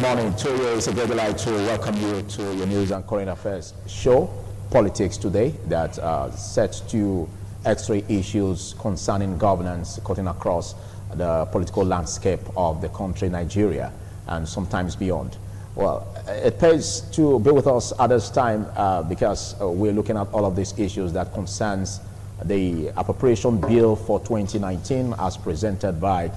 morning to you. It's a great delight to welcome you to your news and current affairs show, Politics Today, that sets to X-ray issues concerning governance cutting across the political landscape of the country, Nigeria, and sometimes beyond. Well, it pays to be with us at this time because we're looking at all of these issues that concerns the appropriation bill for 2019 as presented by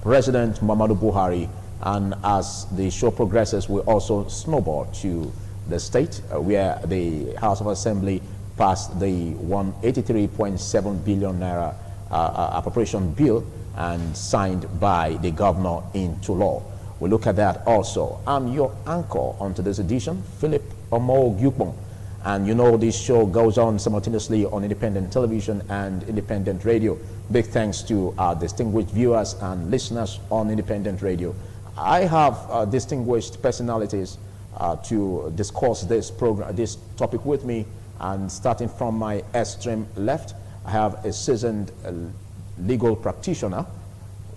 President Muhammadu Buhari. And as the show progresses, we also snowball to the state where the House of Assembly passed the 183.7 billion naira appropriation bill and signed by the governor into law. We look at that also. I'm your anchor onto this edition, Philip Omo-Gyupong. And you know this show goes on simultaneously on independent television and independent radio. Big thanks to our distinguished viewers and listeners on independent radio. I have distinguished personalities to discuss this program, this topic with me. And starting from my extreme left, I have a seasoned legal practitioner,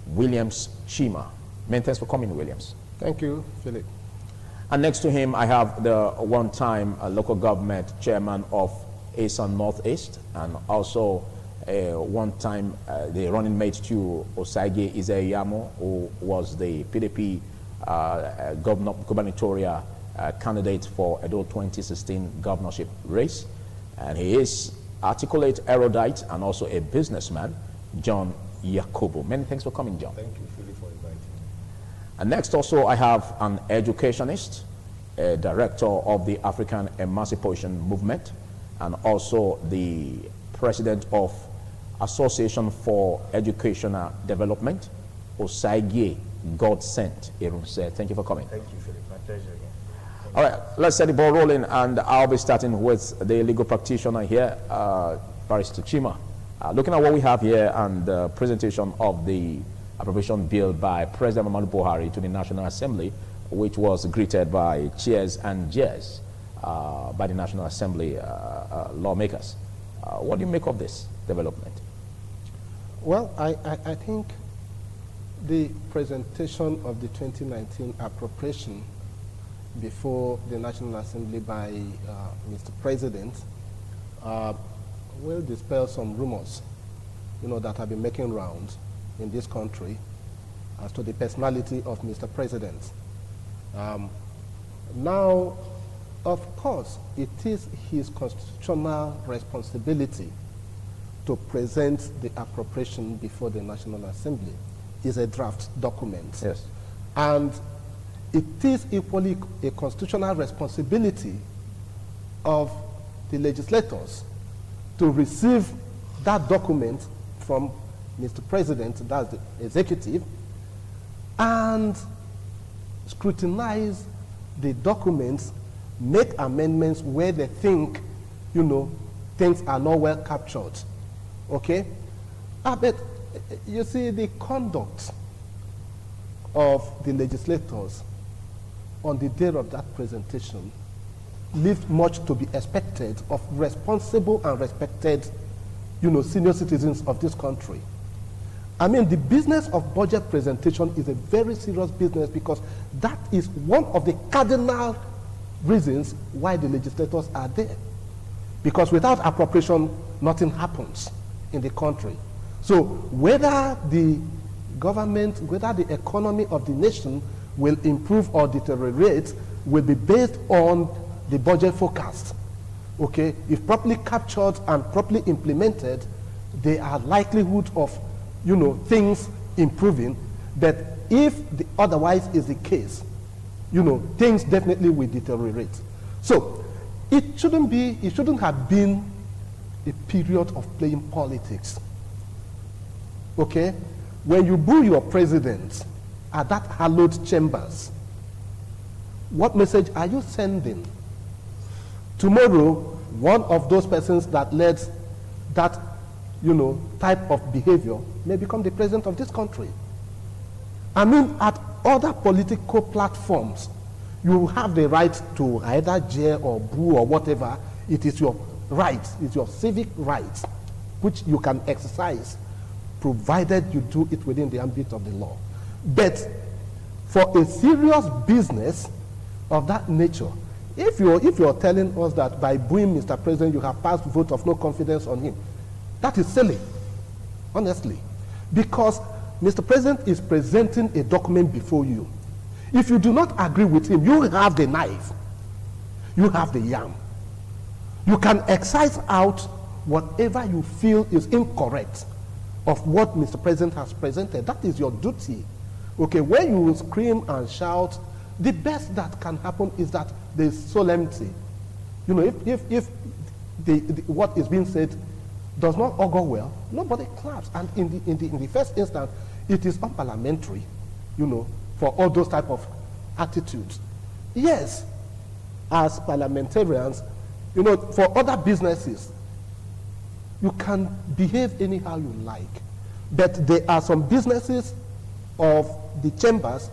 Williams Chima. Many thanks for coming, Williams. Thank you, Philip. And next to him, I have the one-time local government chairman of Esan Northeast, and also one-time the running mate to Osagie Izeyamo, who was the PDP gubernatorial candidate for Edo 2016 governorship race. And he is articulate, erudite, and also a businessman, John Yakubu. Many thanks for coming, John. Thank you, Philip, for inviting me. And next also I have an educationist, a director of the African Emancipation Movement, and also the president of Association for Educational Development, Osagie Godsent Irunse. Thank you for coming. Thank you, Philip. My pleasure again. All right, let's set the ball rolling, and I'll be starting with the legal practitioner here, Barrister Chima. Looking at what we have here and the presentation of the appropriation bill by President Muhammadu Buhari to the National Assembly, which was greeted by cheers and jeers by the National Assembly lawmakers. What do you make of this development? Well, I think the presentation of the 2019 appropriation before the National Assembly by Mr. President will dispel some rumors, that have been making rounds in this country as to the personality of Mr. President. Now, of course, it is his constitutional responsibility to present the appropriation before the National Assembly. It's a draft document. Yes. And it is equally a constitutional responsibility of the legislators to receive that document from Mr. President, that's the executive, and scrutinize the documents, make amendments where they think, things are not well captured. Okay? But you see, the conduct of the legislators on the day of that presentation leaves much to be expected of responsible and respected, senior citizens of this country. I mean, the business of budget presentation is a very serious business because that is one of the cardinal reasons why the legislators are there. Because without appropriation, nothing happens in the country. So whether the government, whether the economy of the nation will improve or deteriorate will be based on the budget forecast. Okay? If properly captured and properly implemented, there are likelihood of things improving, but if otherwise is the case, things definitely will deteriorate. So it shouldn't have been a period of playing politics. Okay? When you boo your president at that hallowed chambers, what message are you sending? Tomorrow, one of those persons that led that type of behavior may become the president of this country. I mean, at other political platforms, you have the right to either jeer or boo or whatever. It is your right, it's your civic right, which you can exercise, provided you do it within the ambit of the law. But for a serious business of that nature, if you're telling us that by booing Mr. President you have passed vote of no confidence on him, that is silly, honestly. Because Mr. President is presenting a document before you. If you do not agree with him, you have the knife, you have the yam. You can excise out whatever you feel is incorrect of what Mr. President has presented. That is your duty. Okay, when you scream and shout, the best that can happen is that there's solemnity. You know, if what is being said does not augur well, nobody claps. And in the first instance, it is unparliamentary, you know, for all those type of attitudes. Yes, as parliamentarians, you know, for other businesses, you can behave anyhow you like. But there are some businesses of the chambers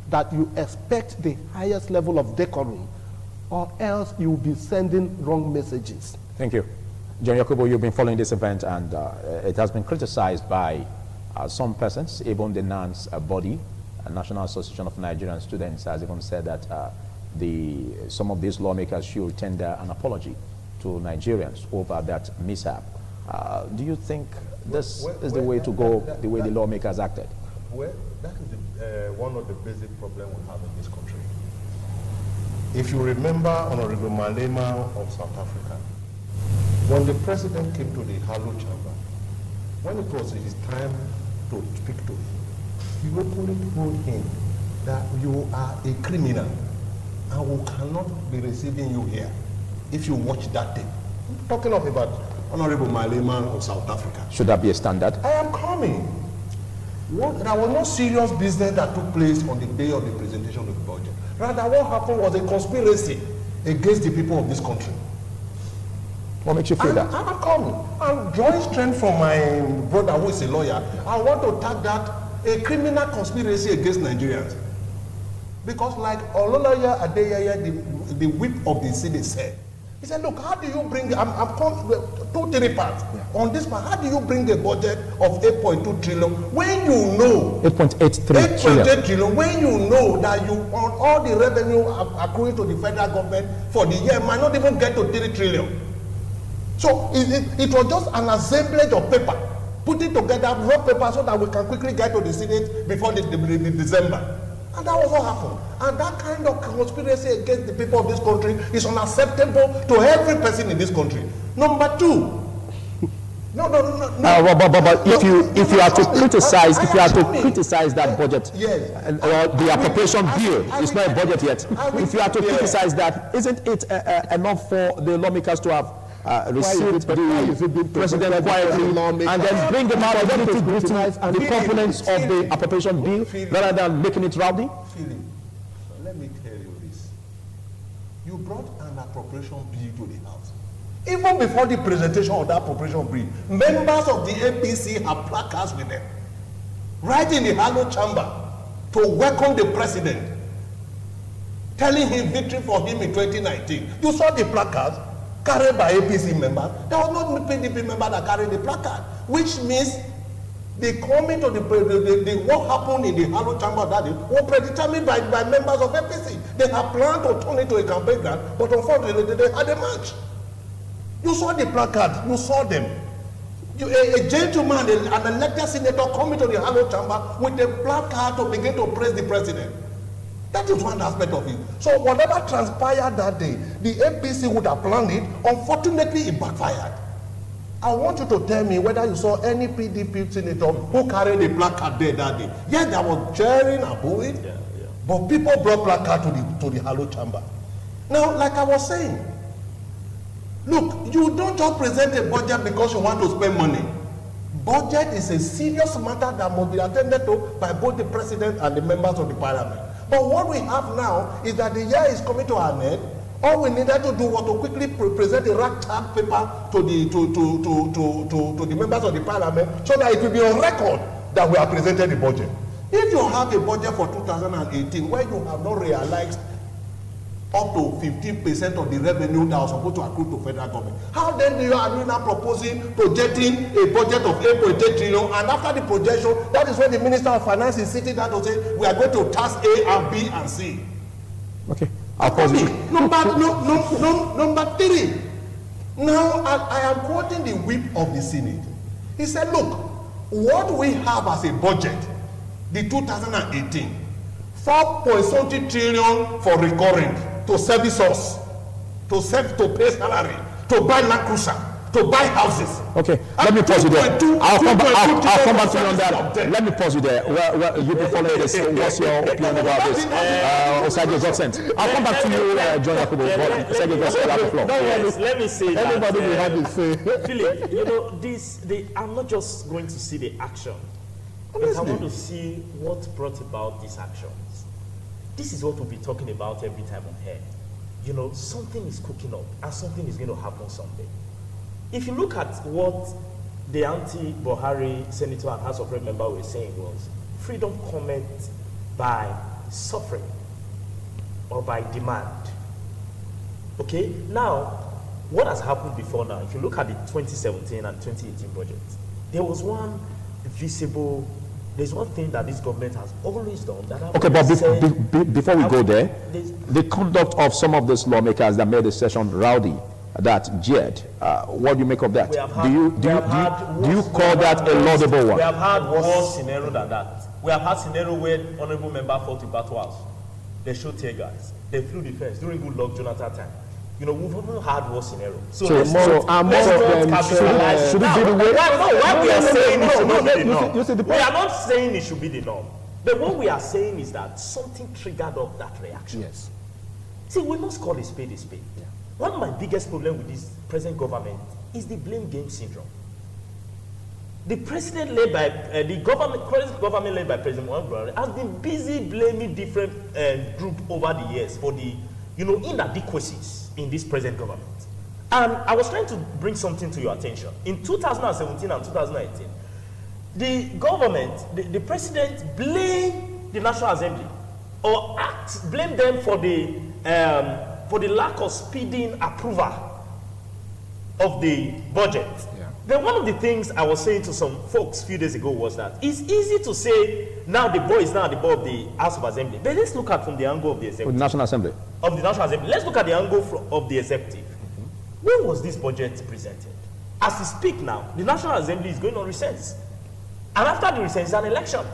that you expect the highest level of decorum, or else you will be sending wrong messages. Thank you. John Yakubu, you've been following this event, and it has been criticized by some persons, even the NANS body, National Association of Nigerian Students, has even said that some of these lawmakers should tender an apology to Nigerians over that mishap. Do you think this is the way to go, the way the lawmakers acted? Well, that is one of the basic problems we have in this country. If you remember Honorable Malema of South Africa, when the president came to the Harlow chamber, when it was his time to speak to him, he openly told him that you are a criminal and we cannot be receiving you here if you watch that tape. I'm talking about Honorable Malema of South Africa. Should that be a standard? I am coming. There was no serious business that took place on the day of the presentation of the budget. Rather, what happened was a conspiracy against the people of this country. What makes you feel that? I'm coming. I'm drawing strength from my brother who is a lawyer. I want to tag that a criminal conspiracy against Nigerians. Because like Ololoya Adeyeye, the whip of the city said, he said, look, how do you bring, I'm coming, 2-3 parts. Yeah. On this part, how do you bring a budget of 8.2 trillion when you know 8.83 trillion, when you know that you on all the revenue accruing to the federal government for the year might not even get to 3 trillion. So it was just an assemblage of paper, putting together raw paper so that we can quickly get to the Senate before the December. And that was what happened. And that kind of conspiracy against the people of this country is unacceptable to every person in this country. Number two, but if you are to criticize that budget, yes, or the appropriation bill, it's not a budget yet. If you are to criticize that, isn't it enough for the lawmakers to have received the president quietly and then bring them out of the components of the appropriation bill rather than making it rowdy? Philip, let me tell you this. You brought an appropriation bill to the House. Even before the presentation of that appropriation bill, members of the APC have placards with them, right in the Harlow chamber, to welcome the president, telling him victory for him in 2019. You saw the placards carried by APC members. There was no PDP member that carried the placard, which means the coming to the what happened in the Harlow chamber that day was predetermined by members of APC. They had planned to turn it to a campaign ground, but unfortunately they had a match. You saw the placard, you saw them. A gentleman, an elected senator coming to the Harlow chamber with a placard to begin to praise the president. That is one aspect of it. So whatever transpired that day, the APC would have planned it. Unfortunately, it backfired. I want you to tell me whether you saw any PDP senator who carried a placard there that day. Yes, there was cheering and booing, but people brought placard to the Harlow chamber. Now, like I was saying, look, you don't just present a budget because you want to spend money. Budget is a serious matter that must be attended to by both the president and the members of the parliament. But what we have now is that the year is coming to an end. All we needed to do was to quickly present a ragtag paper to the members of the parliament so that it will be on record that we have presented the budget. If you have a budget for 2018 where you have not realized up to 15% of the revenue that was supposed to accrue to federal government. How then are you now proposing projecting a budget of 8.8 trillion, and after the projection, that is when the Minister of Finance is sitting down to say we are going to tax A and B and C. Okay, I'll pause you. Number three. Now I am quoting the whip of the Senate. He said, look, what we have as a budget, the 2018, 4.70 trillion for recurring, to service us, to pay salary, to buy land cruiser, to buy houses. Okay, let me pause you there. I'll come back to you on that. Let me pause you there. Well, you've been following this. What's your opinion about this? Osage Johnson. I'll come back to you, John Yakubu. Osage Johnson, have the floor. Let me say that. Anybody will have his say. Philip, you know, I'm not just going to see the action, but I want to see what brought about these actions. This is what we'll be talking about every time on here. You know, something is cooking up and something is going to happen someday. If you look at what the anti-Buhari senator and House of Rep member were saying was, freedom cometh by suffering or by demand. Okay, now, what has happened before now, if you look at the 2017 and 2018 budgets, there was one visible, there's one thing that this government has always done. That okay, but before we go there, the conduct of some of these lawmakers that made the session rowdy, that jeered, what do you make of that? Do you call that a laudable one? We have had worse scenario than that. We have had scenario where honorable member fought in Battle House. They showed tear gas. They flew the fence during good luck Jonathan time. You know, we've even had worse scenario. So let's not capitalize. Should it be the way? Why we are saying it should not be the norm. We are not saying it should be the norm. But what we are saying is that something triggered up that reaction. Yes. See, we must call a spade a spade. Yeah. One of my biggest problems with this present government is the blame game syndrome. The president led by the government led by President Buhari has been busy blaming different groups over the years for the inadequacies in this present government. And I was trying to bring something to your attention. In 2017 and 2018, the government, the president blamed the National Assembly or blamed them for the lack of speeding approval of the budget. Yeah. Then one of the things I was saying to some folks a few days ago was that it's easy to say now the ball is now at the ball of the House of Assembly. But let's look at from the angle of the executive. The National Assembly. Of the National Assembly. Let's look at the angle of the executive. When was this budget presented? As we speak now, the National Assembly is going on recess. And after the recess is an election.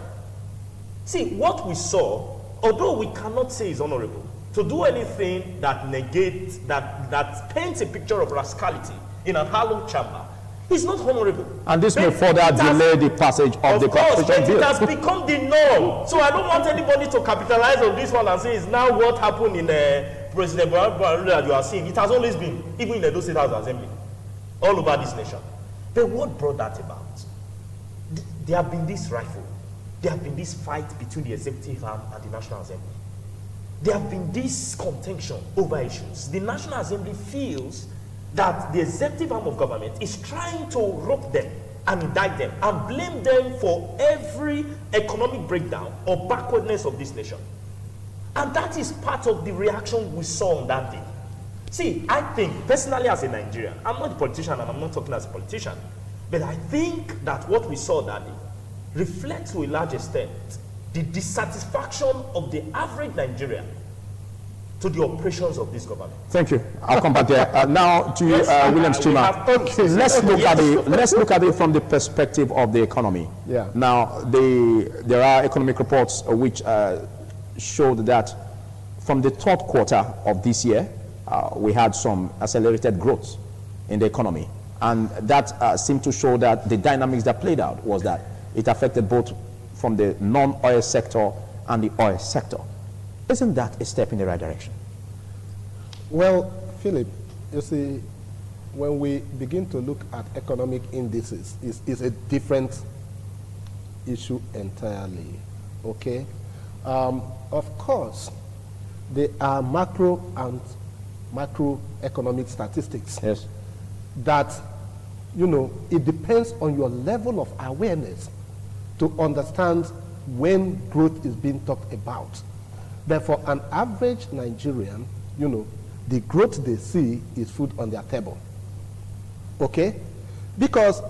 See, what we saw, although we cannot say is honorable, to do anything that negates, that paints a picture of rascality in an hallowed chamber is not honorable. And this may further delay the passage of the constitution bill. It has become the norm. So I don't want anybody to capitalize on this one and say it's now what happened in President Buhari that you are seeing. It has always been, even in the State House Assembly, all over this nation. But what brought that about? There have been this rifle. There have been this fight between the executive arm and the National Assembly. There have been this contention over issues. The National Assembly feels that the executive arm of government is trying to rope them and indict them and blame them for every economic breakdown or backwardness of this nation. And that is part of the reaction we saw on that day. See, I think, personally as a Nigerian, I'm not a politician and I'm not talking as a politician, but I think that what we saw that day reflects to a large extent the dissatisfaction of the average Nigerian to the operations of this government. Thank you. I'll come back there. Now to you, William Chima. Okay, let's look at it from the perspective of the economy. Yeah. Now, there are economic reports which showed that from the third quarter of this year, we had some accelerated growth in the economy. And that seemed to show that the dynamics that played out was that it affected both from the non-oil sector and the oil sector. Isn't that a step in the right direction? Well, Philip, you see, when we begin to look at economic indices, it's a different issue entirely, okay? Of course, there are macro and macroeconomic statistics. Yes. That, you know, it depends on your level of awareness to understand when growth is being talked about. Therefore, an average Nigerian you know, the growth they see is food on their table. Okay? Because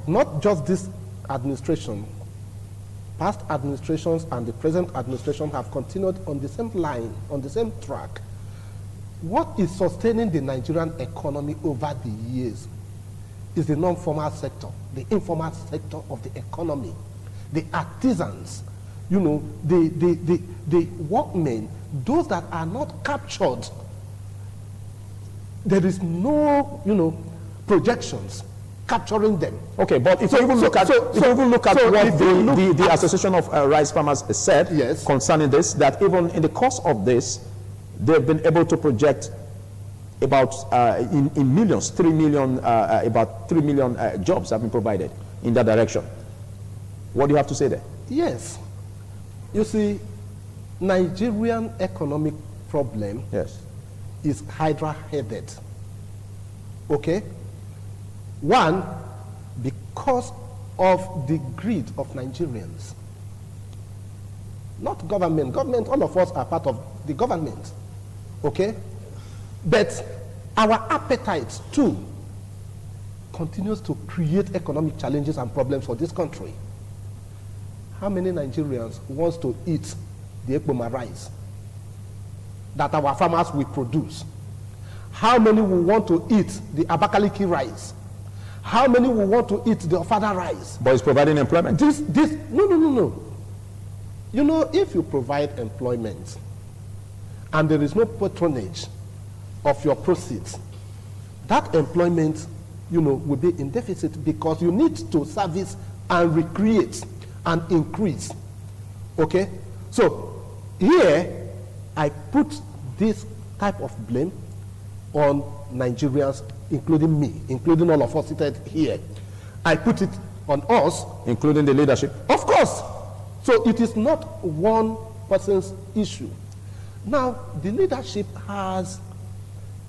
not just this administration, past administrations and the present administration have continued on the same line, on the same track. What is sustaining the Nigerian economy over the years is the non-formal sector, the informal sector of the economy, the artisans, you know, the workmen, those that are not captured. There is no, you know, projections capturing them. Okay, but if you even look at what the Association of Rice Farmers said, yes, concerning this, that even in the course of this, they've been able to project about in millions, 3 million, about 3 million jobs have been provided in that direction. What do you have to say there? Yes. You see, Nigerian economic problem, yes, is hydra-headed. Okay? One, because of the greed of Nigerians. Not government. Government, all of us are part of the government. Okay? But our appetite too continues to create economic challenges and problems for this country. How many Nigerians wants to eat the Ekpoma rice that our farmers will produce? How many will want to eat the Abakaliki rice? How many will want to eat the Ofada rice? But it's providing employment. No. You know, if you provide employment and there is no patronage of your proceeds, that employment, you know, will be in deficit because you need to service and recreate and increase. Okay? So here, I put this type of blame on Nigerians, including me, including all of us seated here. I put it on us. Including the leadership? Of course. So it is not one person's issue. Now, the leadership has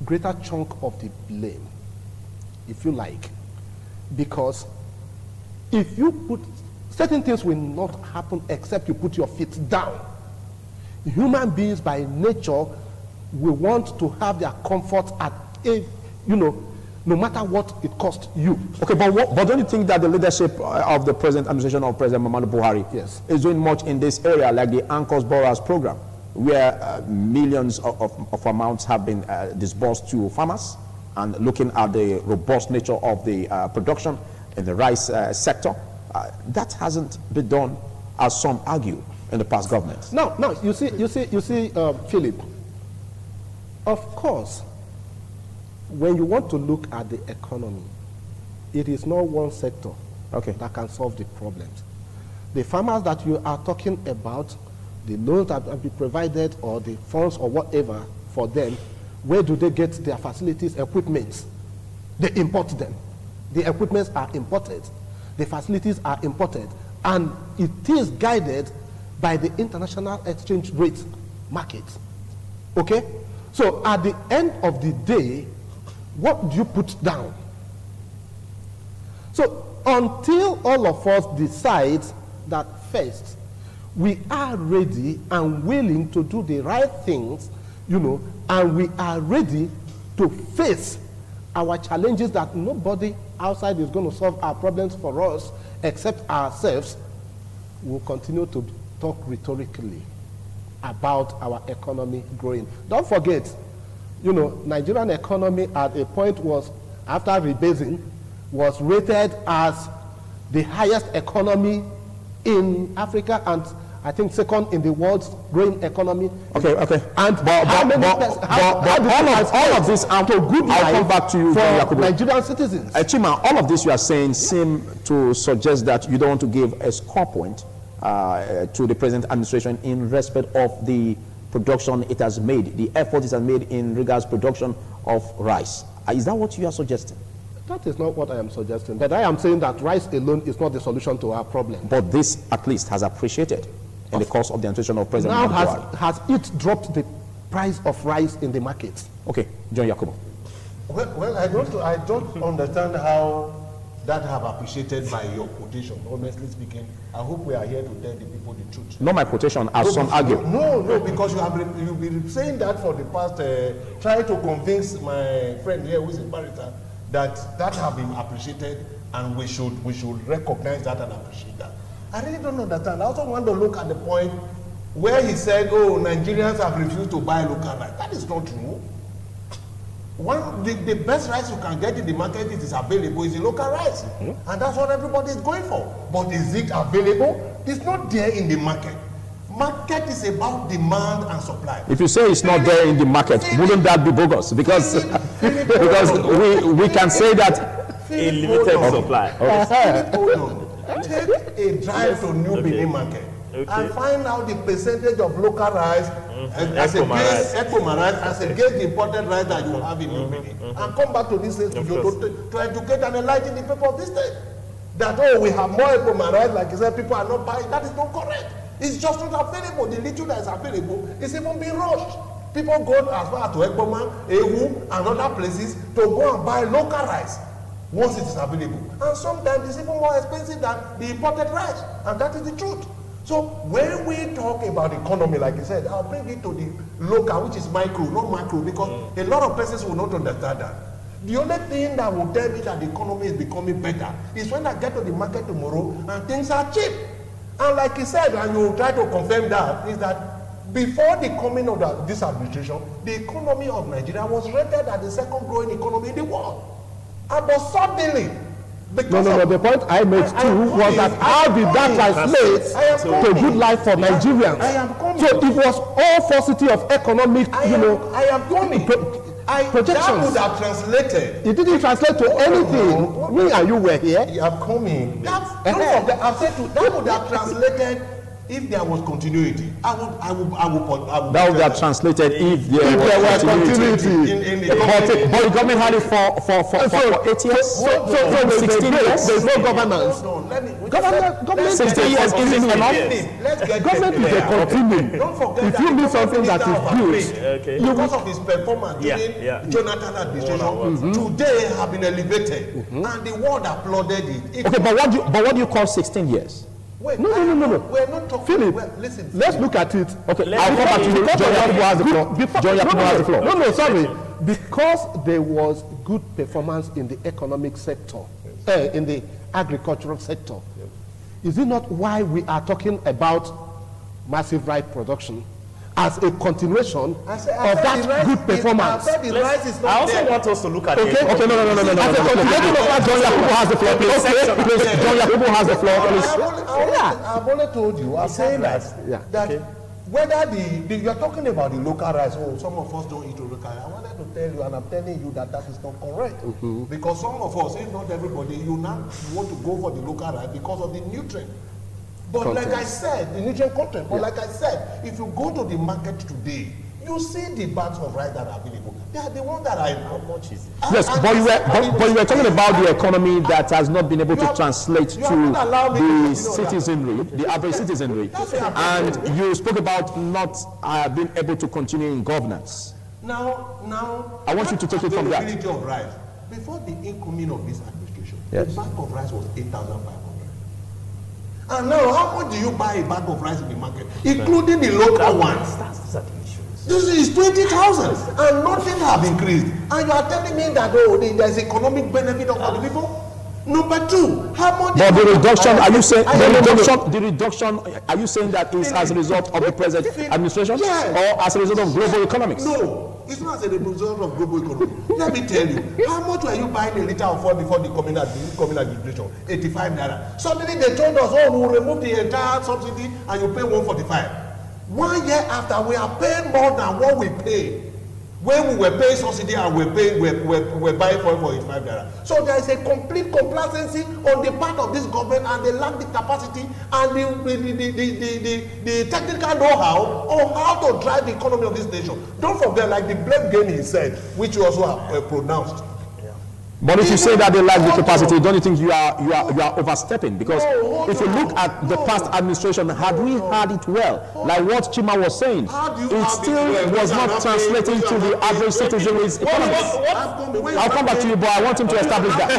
greater chunk of the blame, if you like, because if you put, certain things will not happen except you put your feet down. Human beings by nature will want to have their comfort at a, you know, no matter what it costs you. Okay, but don't you think that the leadership of the present administration of President Muhammadu Buhari, yes, is doing much in this area, like the Anchors Borrowers program, where millions of amounts have been disbursed to farmers, and looking at the robust nature of the production in the rice sector? That hasn't been done, as some argue, in the past governments. No, you see, Philip, of course, when you want to look at the economy, it is not one sector that can solve the problems. The farmers that you are talking about, the loans that have been provided or the funds or whatever for them, where do they get their facilities, equipments? They import them. The equipments are imported. The facilities are imported. And it is guided by the international exchange rate market. Okay? So at the end of the day, what do you put down? So until all of us decide that first, we are ready and willing to do the right things, you know, and we are ready to face our challenges that nobody outside is going to solve our problems for us except ourselves, we'll continue to talk rhetorically about our economy growing. Don't forget, you know, Nigerian economy at a point was, after rebasing, was rated as the highest economy in Africa and I think second in the world's growing economy. Okay. And all of this, I'll come back to you, for Nigerian citizens. Chima, all of this you are saying seem to suggest that you don't want to give a score point to the present administration in respect of the production it has made, the effort it has made in regards to production of rice. Is that what you are suggesting? That is not what I am suggesting. But I am saying that rice alone is not the solution to our problem. But this, at least, has appreciated in the course of the administration of President Now Buhari. has it dropped the price of rice in the market? Okay, John Yakubu. Well, I don't understand how that have appreciated by your quotation. Honestly speaking, I hope we are here to tell the people the truth. Not my quotation, as some argue. No, because you've been saying that for the past, trying to convince my friend here who is a barrister that have been appreciated, and we should recognize that and appreciate that. I really don't understand. I also want to look at the point where he said, oh, Nigerians have refused to buy local rice. That is not true. The best rice you can get in the market is available is the local rice. And that's what everybody is going for. But is it available? It's not there in the market. Market is about demand and supply. If you say it's not there in the market, wouldn't that be bogus? Because we can say that a limited supply. Take a drive to New Benin market and find out the percentage of local rice as against the imported rice that you have in New Benin, and come back to this state to educate and enlighten the people of this state that, oh, we have more Ekoma rice, like you said, people are not buying. That is not correct. It's just not available. The little that is available is even being rushed. People go as far as to Ekoma, Ewu, and other places to go and buy local rice once it is available. And sometimes it's even more expensive than the imported rice. And that is the truth. So when we talk about economy, like I said, I'll bring it to the local, which is micro, not macro, because a lot of persons will not understand that. The only thing that will tell me that the economy is becoming better is when I get to the market tomorrow and things are cheap. And like he said, and you try to confirm that, is that before the coming of this administration, the economy of Nigeria was rated as the second growing economy in the world. And but suddenly, no, the point I made too was that how did that translate to a good life for Nigerians? So it was all falsity of economic, projections. That would have translated. It didn't translate to anything. Me and you were here. You have come in. Don't forget, I've said that would have translated if there was continuity. That would have translated if there was continuity. But the government had it for 8 years. So 16 years. There's no governance. Government 16 years isn't enough. Government is a continuum. Don't forget if you mean something that is good, because of his performance during Jonathan administration, today have been elevated, and the world applauded it. Okay, but what do you call 16 years? Wait, no. We're not talking. Philip, listen. Let's look at it. Okay, I'll come back to you. John Yakubu has the floor. John Yakubu has the floor. No, sorry. Because there was good performance in the economic sector, in the agricultural sector, is it not why we are talking about massive rice production as a continuation of that good performance? I also want us to look at it. Okay, no. As a continuation of that, John Yakubu has the floor, please. John Yakubu has the floor, please. I've only told you, I'm saying that whether you're talking about the local rice, some of us don't eat local rice. I wanted to tell you, and I'm telling you that is not correct. Because some of us, if not everybody, you now want to go for the local rice because of the nutrient. But content. Like I said, the nutrient content, but like I said, if you go to the market today, you see the bags of rice that are available. They are the ones that are in how much is it? Yes, but you were talking about the economy that has not been able to translate to the citizenry, the average citizenry. And you spoke about not being able to continue in governance. Now, I want you to take it from that. Of rice. Before the incoming of this administration, the bag of rice was 8,500. And now, how much do you buy a bag of rice in the market, including the local ones? This is 20,000, and nothing have increased. And you are telling me that there's economic benefit of the people? Number two, how much? But the reduction, are you saying the reduction? Are you saying that is as a result of the present administration, or as a result of global economics? No, it's not as a result of global economy. Let me tell you, how much were you buying a liter of oil before the coming administration? 85 naira. Suddenly they told us, we'll remove the entire subsidy and you pay 145. 1 year after, we are paying more than what we paid when we were paying subsidy and we're buying oil for 85 naira. So there is a complete complacency on the part of this government, and they lack the capacity and the technical know-how on how to drive the economy of this nation. Don't forget, like the blame game he said, which you also have pronounced. But if you say that they lack the capacity, don't you think you are overstepping? Because if you look at the past administration, had we had it well, like what Chima was saying, it still was not translating to the average citizen's economy. I'll come back to you, but I want him to establish that.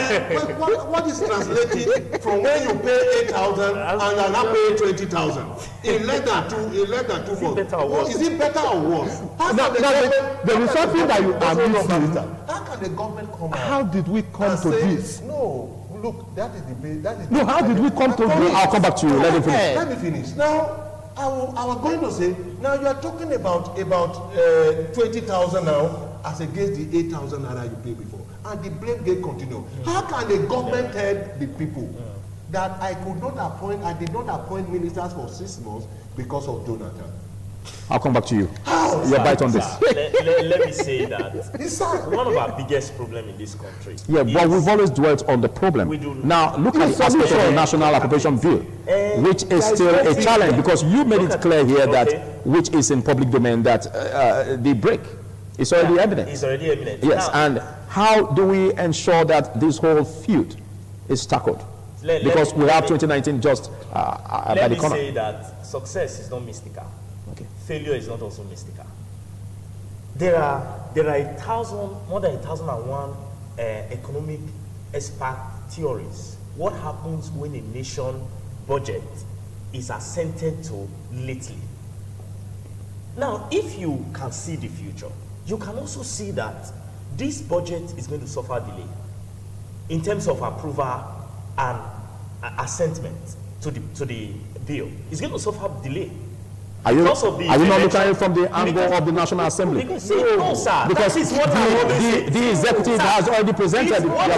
What is translating from when you pay 8,000 and are now paying 20,000 in less than 2 months? Is it better or worse? There is something that you are missing. How can the government come out? How did we come to this? No, look, that is the base. No, how did we come to this? I'll come back to you. Let him finish. Let me finish. Now, I was going to say, now you are talking about 20,000 now as against the 8,000 naira you paid before, and the blame game continue. How can the government tell the people that I did not appoint ministers for 6 months because of Jonathan? I'll come back to you. Your bite on this. Let me say that one of our biggest problems in this country. Yeah, but we've always dwelt on the problem. Now, look at the aspect of the National Appropriation Bill, which is still a challenge, because you made it clear here that, which is in public domain, that the break is already evident. It's already evident. Yes, and how do we ensure that this whole feud is tackled? Because we have 2019 just by the corner. Let me say that success is not mystical. Okay. Failure is not also mystical. There are more than 1,001 economic expert theories. What happens when a nation budget is assented to lately? Now, if you can see the future, you can also see that this budget is going to suffer delay in terms of approval and assentment to the bill. It's going to suffer delay. Are you not looking at it from the angle of the National Assembly? No, sir. Because the executive has already presented what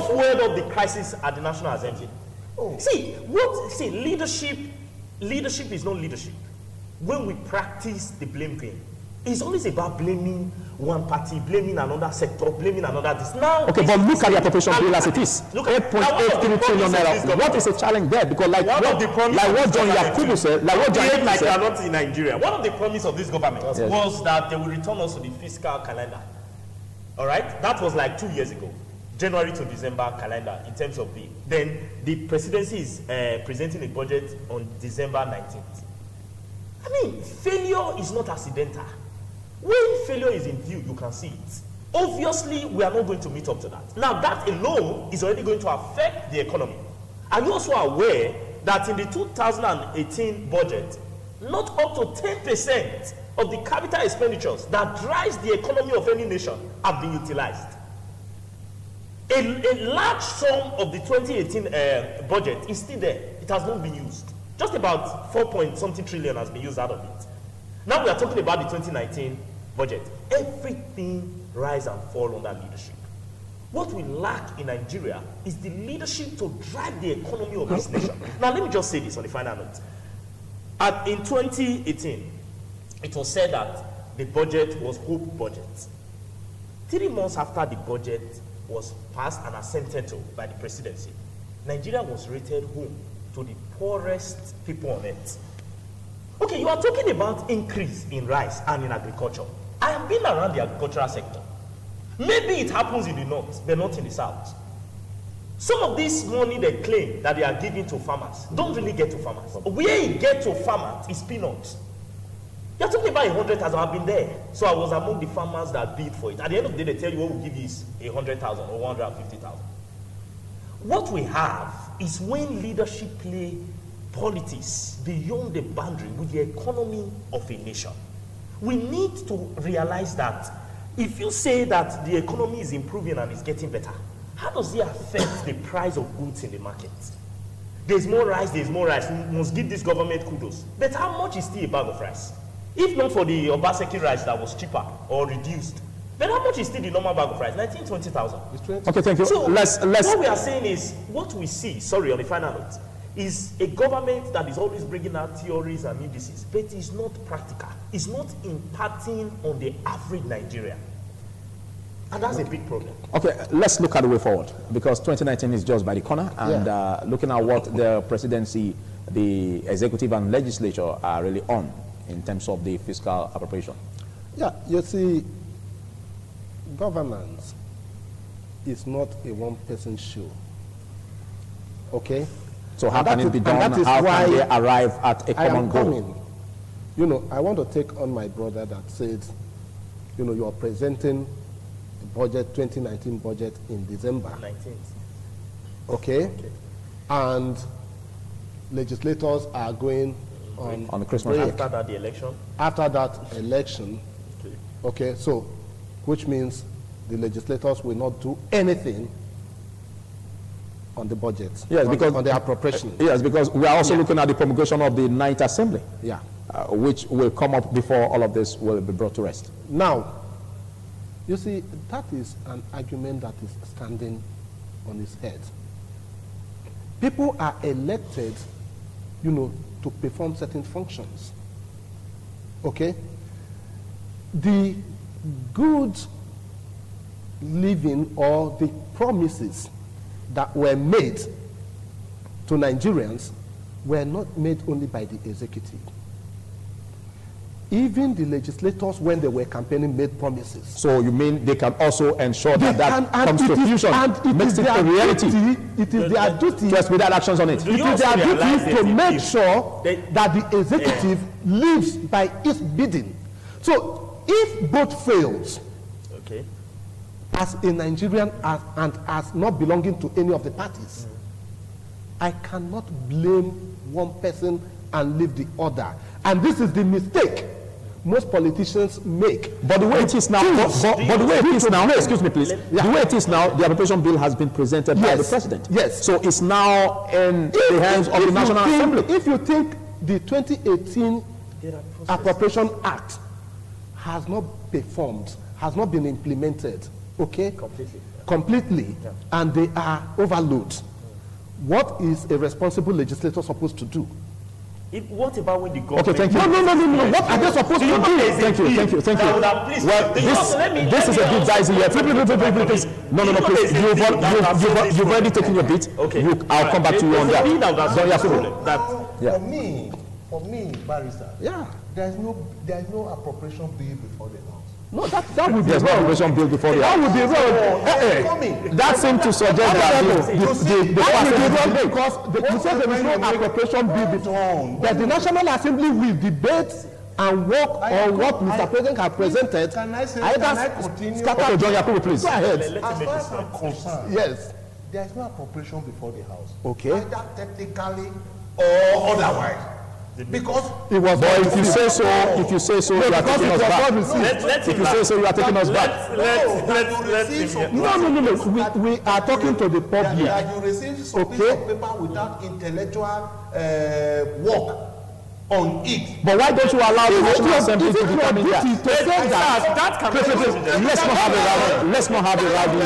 fueled up the crisis at the National Assembly. See, leadership is not leadership. When we practice the blame game, it's always about blaming one party, blaming another sector, blaming another this. Now, okay, but look at the appropriation bill as it is. 8.83 trillion naira. What is a challenge there? Because like what John Yakubu said, like what John Yakubu said, not in Nigeria. One of the promises of this government was that they will return us to the fiscal calendar. All right, that was like 2 years ago, January to December calendar in terms of bill. Then the presidency is presenting a budget on December 19th. I mean, failure is not accidental. When failure is in view, you can see it. Obviously, we are not going to meet up to that. Now, that alone is already going to affect the economy. Are you also aware that in the 2018 budget, not up to 10% of the capital expenditures that drives the economy of any nation have been utilized? A large sum of the 2018 budget is still there. It has not been used. Just about 4-point-something trillion has been used out of it. Now we are talking about the 2019 budget. Everything rise and fall under leadership. What we lack in Nigeria is the leadership to drive the economy of this nation. Now let me just say this on the final note. In 2018, it was said that the budget was hope budget. 3 months after the budget was passed and assented to by the presidency, Nigeria was rated home to the poorest people on earth. Okay, you are talking about increase in rice and in agriculture. I have been around the agricultural sector. Maybe it happens in the north, but not in the south. Some of this money they claim that they are giving to farmers don't really get to farmers. Where it gets to farmers is peanuts. You're talking about 100,000. I've been there. So I was among the farmers that bid for it. At the end of the day, they tell you what we give you is 100,000 or 150,000. What we have is when leadership play politics beyond the boundary with the economy of a nation. We need to realize that if you say that the economy is improving and is getting better, how does it affect the price of goods in the market? There's more rice, we must give this government kudos. But how much is still a bag of rice? If not for the Obaseki rice that was cheaper or reduced, then how much is still the normal bag of rice? 20,000. Okay, thank you. So let's what we are saying is, what we see, sorry, on the final note, is a government that is always bringing out theories and indices, but it's not practical. It's not impacting on the average Nigerian. And that's a big problem. Okay, let's look at the way forward, because 2019 is just by the corner, and looking at what the presidency, the executive and legislature are really on in terms of the fiscal appropriation. Yeah, you see, governance is not a one-person show. Okay? So how can it be done? How can they arrive at a common goal? You know, I want to take on my brother that said, you know, you are presenting the budget, 2019 budget in December. 19th. Okay? And legislators are going on the Christmas break. After that, the election? After that election. Okay, so, which means the legislators will not do anything on the budget. Yes, because on the appropriation. Yes, because we are also looking at the promulgation of the 9th Assembly. Yeah. Which will come up before all of this will be brought to rest. Now, you see, that is an argument that is standing on its head. People are elected, you know, to perform certain functions. Okay? The good living or the promises that were made to Nigerians were not made only by the executive. Even the legislators, when they were campaigning, made promises. So you mean they can also ensure that comes to fruition, makes it a reality? It is their duty. Just without actions on it. It is their duty to make sure that the executive lives by its bidding. So if both fails, okay, as a Nigerian and as not belonging to any of the parties, I cannot blame one person and leave the other. And this is the mistake most politicians make. But the way it is now, but the way it is now, excuse me please, the way it is now, the appropriation bill has been presented by the president. Yes. So it's now in the hands of the National Assembly. If you think the 2018 Appropriation Act has not performed, has not been implemented, okay? Completely. Yeah. And they are overloaded. What is a responsible legislator supposed to do? What about when the government... Okay, thank you. No. What are they supposed to do? Thank you. Well, this is a bit dicey here. Please. No, please. You've already taken your beat. Okay. I'll come back to you on that. For me, Barrister, there's no appropriation bill before the House. No, that would be there's no appropriation bill before the House. That would be wrong. That seems to suggest that the because you said there is no appropriation bill before. That the National Assembly will debate and work on what Mr. President has presented. Can I continue? Okay, John Yakubu, please. Go ahead. As far as I'm concerned, yes, there is no appropriation before the House. Okay. Either technically or otherwise. Because it was. But if you say so, you are taking us back. If you say so, you are taking us back. No. We are talking to the public. You receive piece of paper without intellectual work on it. But why don't you allow the National Assembly to determine that? Let's not have a rivalry.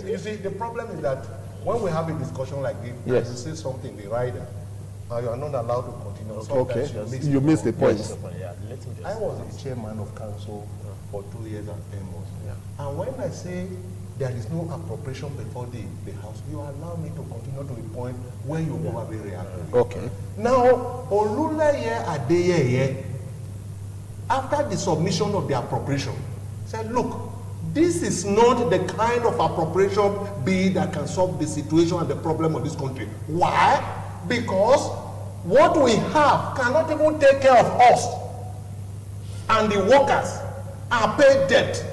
You see, the problem is that when we have a discussion like this, and you say something, the rider. You are not allowed to continue. Okay, you missed the point. I was a chairman of council for 2 years and 10 months. And when I say there is no appropriation before the House, you allow me to continue to the point where you probably react. Okay. Now, Olulaye Adeyeye, after the submission of the appropriation, said, look, this is not the kind of appropriation bill that can solve the situation and the problem of this country. Why? Because what we have cannot even take care of us, and the workers are paid debt.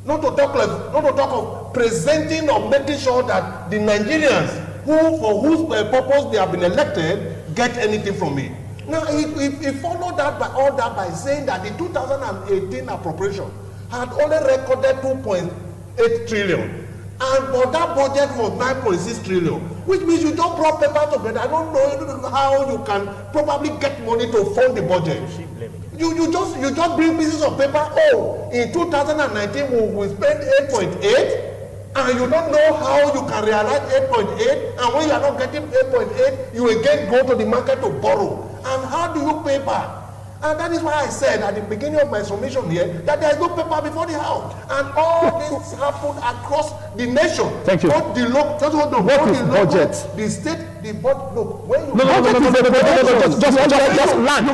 Not to talk of presenting or making sure that the Nigerians for whose purpose they have been elected get anything from it. Now, he followed that by saying that the 2018 appropriation had only recorded 2.8 trillion. But that budget was 9.6 trillion, which means you don't brought paper together. I don't know how you can probably get money to fund the budget. You just bring pieces of paper. Oh, in 2019 we spent 8.8, and you don't know how you can realize 8.8. And when you are not getting 8.8, you again go to the market to borrow. And how do you pay back? And that is why I said at the beginning of my summation here that there is no paper before the House. And all this happened across the nation. Thank you. Both the local, just hold on, What both is the local, budget? the state, the budget. Look, when you Just land,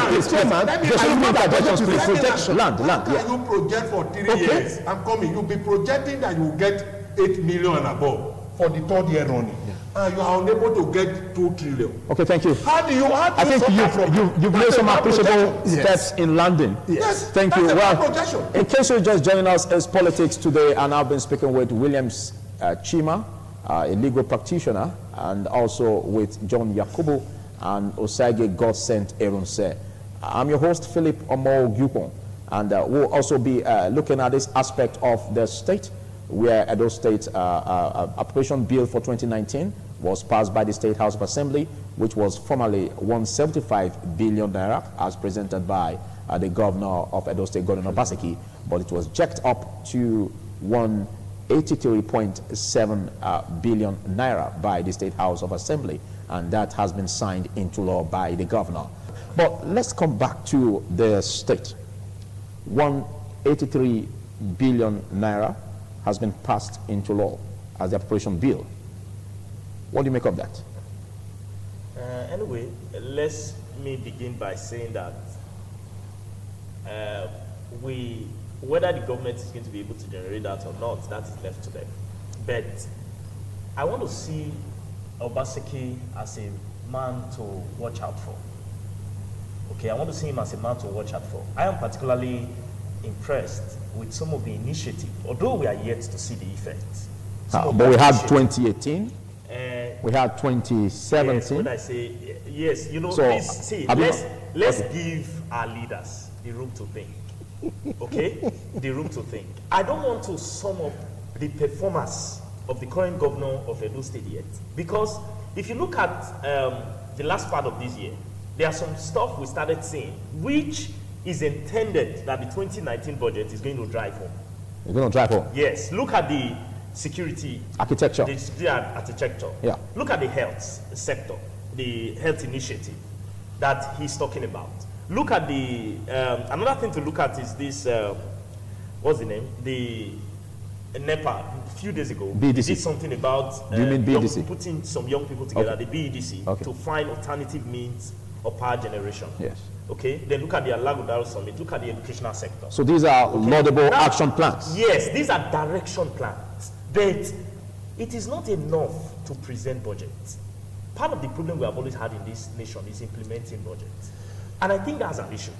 please. Chairman, there should be projections, please. Projection, land, can you project for 3 years? I'm coming. You'll be projecting that you will get 8 million and above for the 3rd year running. And you are unable to get 2 trillion. Okay, thank you. How do you I think you've made some appreciable steps in London. Yes. Thank you. Well, Well, in case you're just joining us, it's Politics Today, and I've been speaking with Williams Chima, a legal practitioner, and also with John Yakubu and Osage God-sent Erunse. I'm your host, Philip Omo Gupon, and we'll also be looking at this aspect of the state, where Edo State appropriation bill for 2019 was passed by the State House of Assembly, which was formerly 175 billion naira, as presented by the governor of Edo State, Governor Obaseki, but it was jacked up to 183.7 billion naira by the State House of Assembly, and that has been signed into law by the governor. But let's come back to the state. 183 billion naira has been passed into law as the appropriation bill. What do you make of that? Anyway, let me begin by saying that whether the government is going to be able to generate that or not, that is left to them. But I want to see Obaseki as a man to watch out for. Okay, I want to see him as a man to watch out for. I am particularly impressed with some of the initiative, although we are yet to see the effects. But we had 2018, we had 2017. Yes, when I say yes, you know, So, let's give our leaders the room to think. Okay, the room to think. I don't want to sum up the performance of the current governor of Edo State yet, because if you look at the last part of this year, there are some stuff we started seeing, which is intended that the 2019 budget is going to drive home. You're going to drive home? Yes. Look at the security architecture. The security architecture. Yeah. Look at the health sector, the health initiative that he's talking about. Look at the another thing to look at is this. What's the name? The NEPA. A few days ago, BDC. He did something about Do you mean BDC? Putting some young people together, Okay. the BEDC, Okay. to find alternative means of power generation. Yes. Okay. Then look at the Alagodaro Summit. Look at the educational sector. So these are laudable Now, action plans. Yes, these are direction plans, but it is not enough to present budgets. Part of the problem we have always had in this nation is implementing budgets, and I think that's an issue.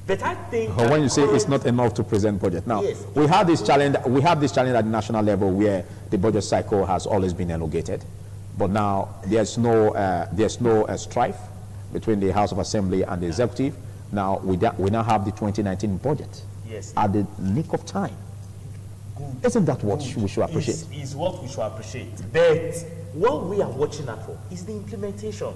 But I think When you say it's not enough to present budget, now Yes. we have this challenge. We have this challenge at the national level where the budget cycle has always been elongated, but now there's no strife between the House of Assembly and the executive. Now we now have the 2019 budget. Yes. At the nick of time. Good. Isn't that what we should appreciate? Is what we should appreciate. But what we are watching out for is the implementation.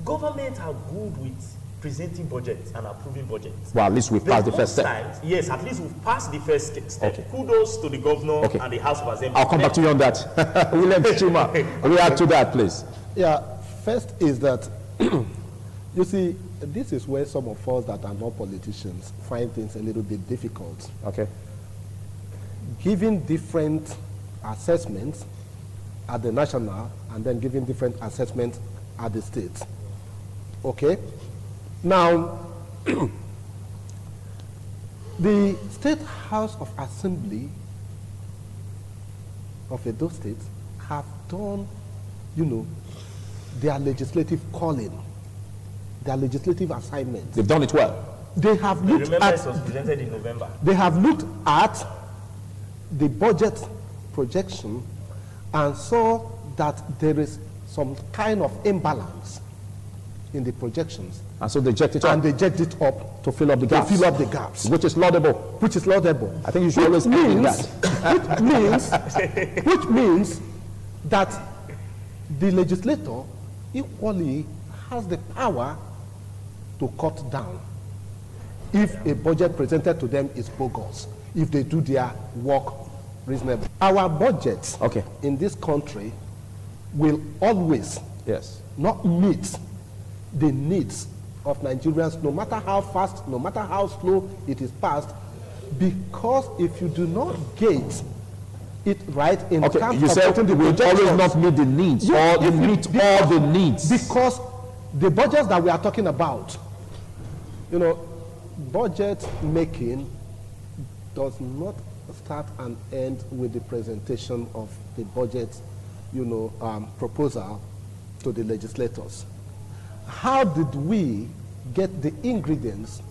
Governments are good with presenting budgets and approving budgets. Well, at least we've passed the first step. Yes, at least we've passed the first step. Okay. Kudos to the governor Okay. and the House of Assembly. I'll come back to you on that. William Chima, react to that, please. Yeah, first is that, you see, this is where some of us that are not politicians find things a little bit difficult. Okay. Giving different assessments at the national and then giving different assessments at the state. Okay? Now, the State House of Assembly of Edo State have done, you know, their legislative calling, their legislative assignments. They've done it well. They have looked Remember, at it was presented in November. they have looked at the budget projection and saw that there is some kind of imbalance in the projections. And so they jacked it up And they jacked it up to fill up the to gaps. fill up the gaps, Which is laudable. which is laudable. I think you should always end in that. Which means that the legislator equally has the power to cut down if a budget presented to them is bogus, if they do their work reasonably. Our budgets Okay. in this country will always Yes. not meet the needs of Nigerians, no matter how fast, no matter how slow it is passed, because if you do not gauge it right in terms of you said we will always not meet the needs, or meet all the needs. Because the budgets that we are talking about, you know, budget making does not start and end with the presentation of the budget, you know, proposal to the legislators. How did we get the ingredients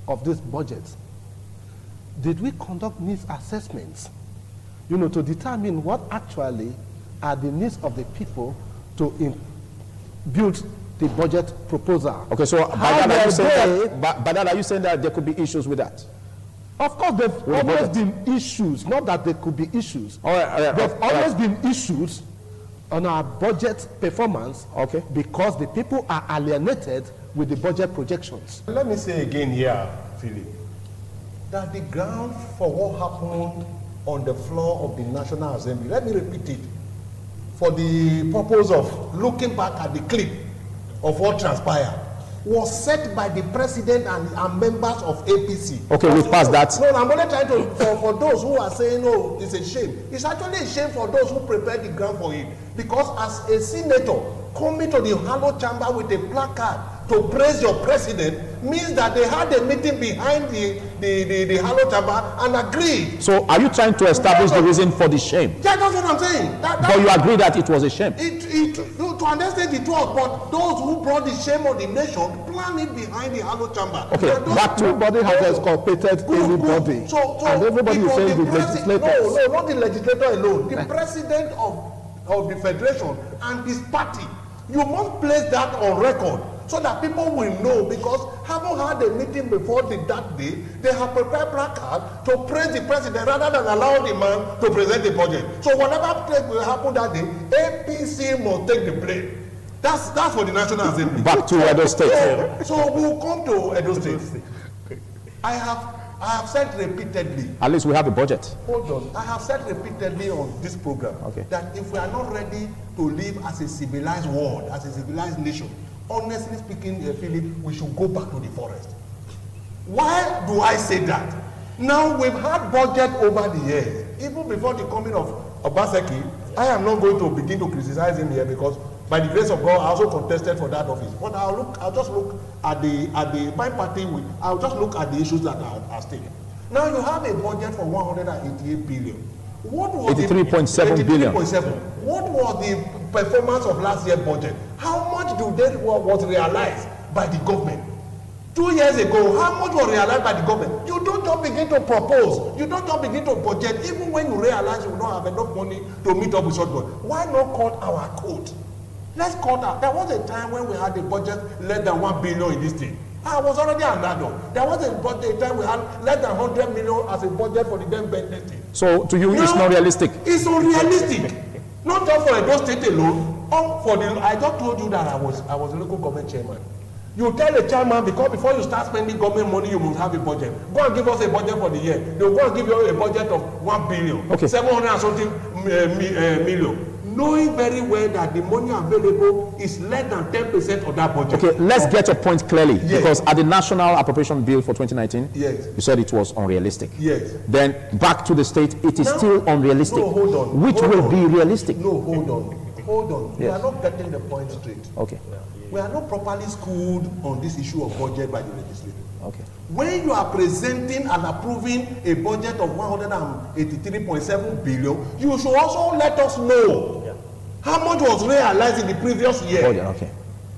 of this budget? Did we conduct needs assessments, you know, to determine what actually are the needs of the people to build the budget proposal? Okay, so by that are you saying that there could be issues with that? Of course, there have always been issues, not that there could be issues. There have always been issues on our budget performance, because the people are alienated with the budget projections. Let me say again here, Philip, that the ground for what happened on the floor of the National Assembly, let me repeat it, for the purpose of looking back at the clip of what transpired, was set by the president and members of APC. Okay, we've passed that. No, I'm only trying to, for those who are saying, oh, it's a shame. It's actually a shame for those who prepared the ground for it. Because as a senator coming to the Hollow Chamber with a placard to praise your president means that they had a meeting behind the Hollow Chamber and agreed. So are you trying to establish the reason for the shame? Yeah, that's what I'm saying. But you agree that it was a shame? To understand it was, but those who brought the shame of the nation planned it behind the Hollow Chamber. Okay, back to nobody has exculpated anybody. So and everybody is saying the legislators. No, not the legislator alone. The president of the federation and his party. You must place that on record so that people will know, because having had a meeting before that day, they have prepared placard to praise the president rather than allow the man to present the budget. So whatever will happen that day, APC must take the blame. That's for the National Assembly. Back to Edo State. So we'll come to Edo State. I have said repeatedly. At least we have a budget. Hold on. I have said repeatedly on this program that if we are not ready to live as a civilized world, as a civilized nation, honestly speaking, Philip, we should go back to the forest. Why do I say that? Now, we've had budget over the years. Even before the coming of Obaseki, I am not going to begin to criticize him here, because by the grace of God, I also contested for that office. But I'll just look at my party. I'll just look at the issues that are still. Now you have a budget for 188 billion. What was 83.7 billion. What was the performance of last year's budget? How much was realized by the government? 2 years ago, how much was realized by the government? You don't just begin to propose. You don't just begin to budget, even when you realize you don't have enough money to meet up with shortfall. Why not cut our coat? Let's cut out. There was a time when we had a budget less than 1 billion in this thing. I was already an adult. There was a time we had less than 100 million as a budget for the then Bentley thing. So to you, it's not realistic? It's unrealistic. Not just for Edo State alone. I just told you that I was a local government chairman. You tell the chairman, because before you start spending government money, you must have a budget. Go and give us a budget for the year. They'll go and give you a budget of 1 billion, 700 and something million. Knowing very well that the money available is less than 10% of that budget. Okay, let's get your point clearly. Yes. Because at the National Appropriation Bill for 2019, you said it was unrealistic. Yes. Then back to the state, it is still unrealistic. No, hold on. Which will be realistic? No, hold on. Yes. We are not getting the point straight. Okay. We are not properly schooled on this issue of budget by the legislature. Okay. When you are presenting and approving a budget of 183.7 billion, you should also let us know how much was realized in the previous year. Okay.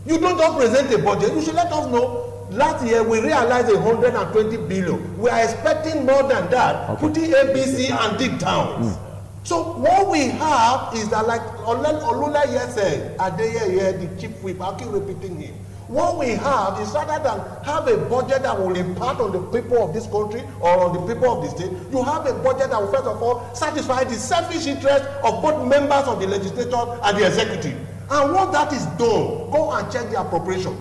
You don't just present a budget, you should let us know. Last year we realized 120 billion. We are expecting more than that, putting ABC and dig down. So what we have is that, like Olula said, Adeye, the chief whip, I keep repeating him. What we have is, rather than have a budget that will impart on the people of this country or on the people of the state, you have a budget that will first of all satisfy the selfish interest of both members of the legislature and the executive. And once that is done, go and check the appropriation.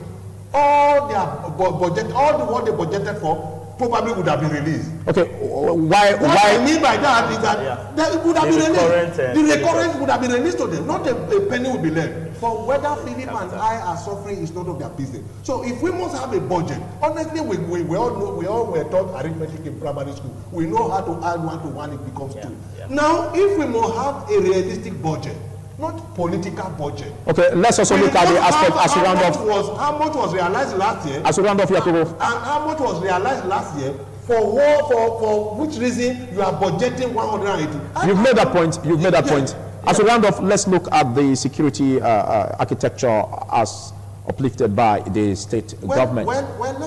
All their budget, all the what they budgeted for, probably would have been released. Okay, why? What I mean by that is that it would have been released. The recurrent would have been released to them. Not a penny would be left. For whether Philip and I are suffering is none of their business. So if we must have a budget, honestly, we all know, we all were taught arithmetic in primary school. We know how to add 1 to 1, it becomes 2. Yeah. Now, if we must have a realistic budget, not political budget. Okay, let's also look at the aspect as we round off. How much was realized last year? As we round off, Yakubu. And how much was realized last year? For which reason you are budgeting 180? You've made that point. You've made that point. As we round off, let's look at the security architecture as uplifted by the state government.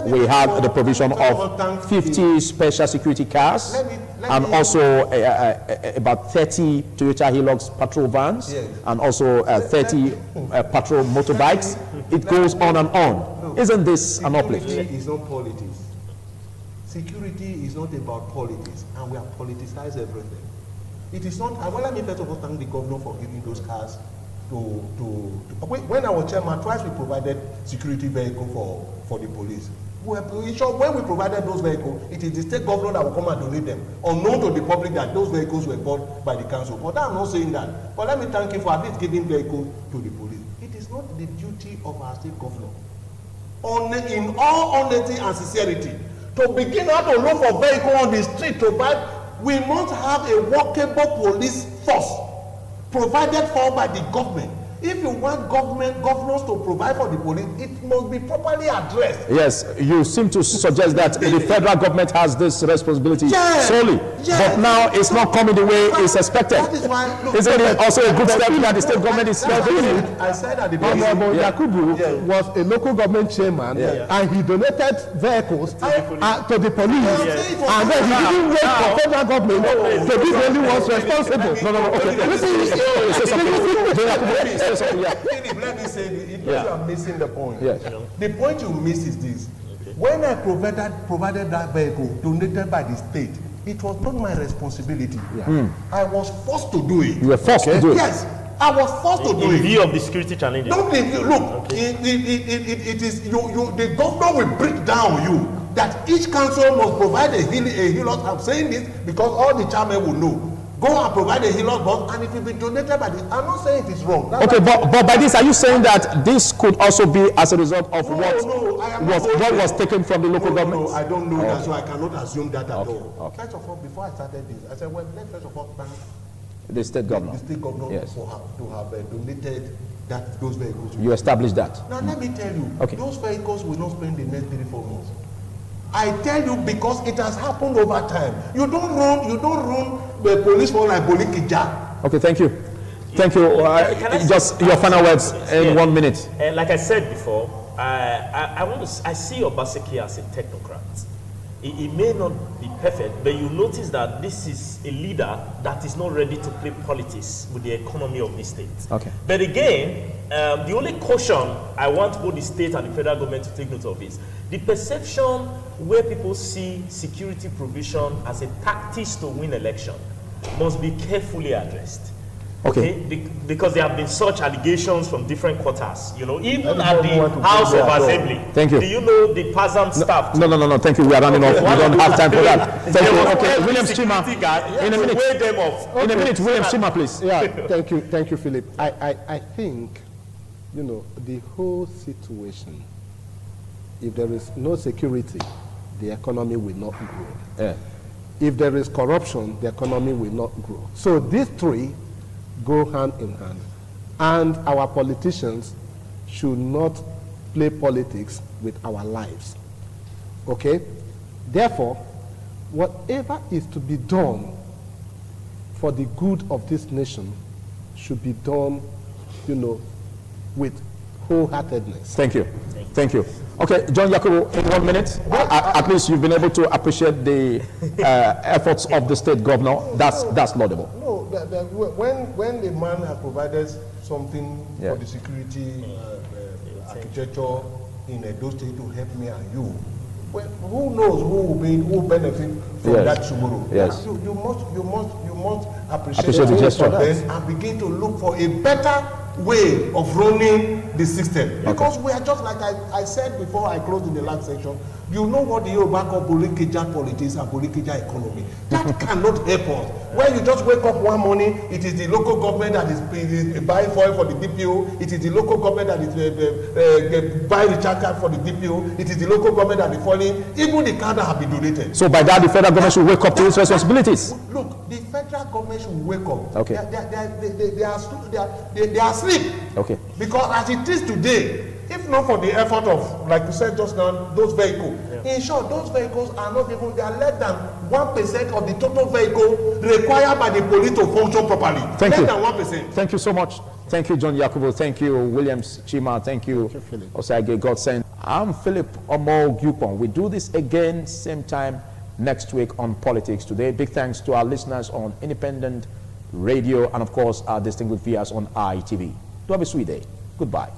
We have the provision of 50 special security cars and also about 30 Toyota Hilux patrol vans and also 30 patrol motorbikes. It goes on and on. Isn't this an uplift? Security is not politics. Security is not about politics, and we have politicized everything. It is not. Well, let me first of all thank the governor for giving those cars when I was chairman, twice we provided security vehicle for the police. When we provided those vehicles, it is the state governor that will come and donate them, unknown to the public that those vehicles were bought by the council. But I'm not saying that. But let me thank you for at least giving vehicles to the police. It is not the duty of our state governor, in all honesty and sincerity, to begin out to look for vehicles on the street to buy. We must have a workable police force provided for by the government. If you want governors to provide for the police, it must be properly addressed. Yes, you seem to suggest that the federal government has this responsibility solely. But now it's not coming the way it's expected. That is why, look, isn't it also a good step that the state government is doing? I said at the beginning. Yakubu was a local government chairman and he donated vehicles to the police. And then he didn't wait for federal government to be the only ones responsible. Philip, let me say this. You are missing the point. Yes. The point you miss is this. When I provided that vehicle donated by the state, it was not my responsibility. I was forced to do it. You were forced to do it? Yes. I was forced to do it. In view of the security challenges. Don't look, it is the governor will break down you that each council must provide a Hilux. I'm saying this because all the chairmen will know. Go and provide a Hilux bus, and it will be donated by this. I'm not saying it is wrong. Okay, but by this, are you saying that this could also be as a result of what was taken from the local government? No, I don't know that, so I cannot assume that at all. Okay. First of all, before I started this, I said, well, let's first of all thank the state governor. The state governor to have donated those vehicles. You established that. Now, let me tell you, those vehicles will not spend the next 3-4 months. I tell you because it has happened over time. You don't run the police for like Bolikija. Okay, thank you. Thank you. Just your final words in 1 minute. Like I said before, I see Obaseki as a technocrat. It may not be perfect, but you notice that this is a leader that is not ready to play politics with the economy of the state. Okay. But again, the only caution I want both the state and the federal government to take note of is the perception where people see security provision as a tactic to win election must be carefully addressed. Okay. Because there have been such allegations from different quarters, even at the House of Assembly. Thank you. Do you know the peasant staff? No, thank you. We are running off. We don't have time for that. Thank you. Okay, William Schima. In a minute. Weigh them off. In a minute, William Schima, please. Yeah, thank you, Philip. I think, the whole situation, if there is no security, the economy will not grow. Yeah. If there is corruption, the economy will not grow. So these three go hand in hand. And our politicians should not play politics with our lives. Okay? Therefore, whatever is to be done for the good of this nation should be done, with wholeheartedness. Thank you. Thank you. Okay, John Yakubu, in 1 minute, at least you've been able to appreciate the efforts of the state governor. That's laudable. No, when the man has provided something for the security architecture in Edo State to help me and you, well, who knows who will benefit from that tomorrow? Yes. You must appreciate the gesture and begin to look for a better way of running the system. Because we are just like I said before I closed in the last section, you know what the Yoruba call Borikija politics and Borikija economy. That cannot help us. When you just wake up one morning, it is the local government that is buying fuel for the DPO, it is the local government that is buying the card for the DPO, it is the local government that is falling, even the card that have been donated. So by that, the federal government should wake up to its responsibilities. Look, the federal government should wake up. Okay. They are asleep. Okay. Because as it is today, if not for the effort of, like you said just now, those vehicles, in short, those vehicles are not even, they are less than 1% of the total vehicle required by the police to function properly. Thank you. Less than 1%. Thank you so much. Thank you, John Yakubu. Thank you, Williams Chima. Thank you, Osage Godsen. I'm Philip Omo Gupon. We do this again, same time next week on Politics Today. Big thanks to our listeners on Independent Radio and, of course, our distinguished viewers on ITV. Do have a sweet day. Goodbye.